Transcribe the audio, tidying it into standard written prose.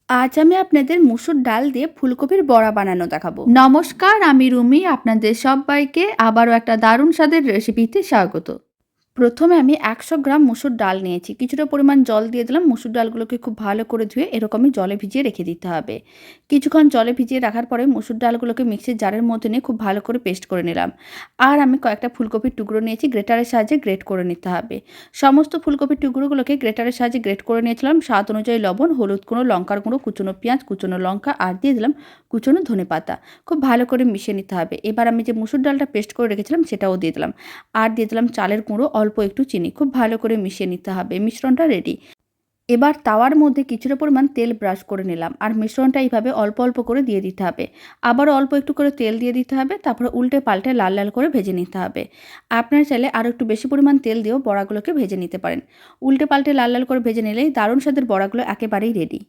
আজ আমি আপনাদের মুসুর ডাল দিয়ে ফুলকপির বড়া বানানো দেখাবো। নমস্কার, আমি রুমি। আপনাদের সবাইকে আবারও একটা দারুণ স্বাদের রেসিপিতে স্বাগত। প্রথমে আমি 100 গ্রাম মুসুর ডাল নিয়েছি। কিছুটা পরিমাণ জল দিয়ে দিলাম। মুসুর ডালগুলোকে খুব ভালো করে ধুয়ে এরকমই জলে ভিজিয়ে রেখে দিতে হবে। কিছুক্ষণ জলে ভিজিয়ে রাখার পরে মুসুর ডালগুলোকে মিক্সির জারের মধ্যে নিয়ে খুব ভালো করে পেস্ট করে নিলাম। আর আমি কয়েকটা ফুলকপির টুকরো নিয়েছি, গ্রেটারের সাহায্যে গ্রেট করে নিতে হবে। সমস্ত ফুলকপির টুকরোগুলোকে গ্রেটারের সাহায্যে গ্রেট করে নিয়েছিলাম। স্বাদ অনুযায়ী লবণ, হলুদ গুঁড়ো, লঙ্কার গুঁড়ো, কুচনো পেঁয়াজ, কুচনো লঙ্কা আর দিয়ে দিলাম কুচনো ধনেপাতা। খুব ভালো করে মিশিয়ে নিতে হবে। এবার আমি যে মুসুর ডালটা পেস্ট করে রেখেছিলাম সেটাও দিয়ে দিলাম। আর দিয়ে দিলাম চালের গুঁড়ো, অল্প একটু চিনি। খুব ভালো করে মিশিয়ে নিতে হবে। মিশ্রণটা রেডি। এবার তাওয়ার মধ্যে কিছুটা পরিমাণ তেল ব্রাশ করে নিলাম। আর মিশ্রণটা এইভাবে অল্প অল্প করে দিয়ে দিতে হবে। আবারও অল্প একটু করে তেল দিয়ে দিতে হবে। তারপরে উল্টে পাল্টে লাল লাল করে ভেজে নিতে হবে। আপনারা চাইলে আরও একটু বেশি পরিমাণ তেল দিয়েও বড়াগুলোকে ভেজে নিতে পারেন। উল্টে পাল্টে লাল লাল করে ভেজে নিলেই দারুণ স্বাদের বড়াগুলো একেবারেই রেডি।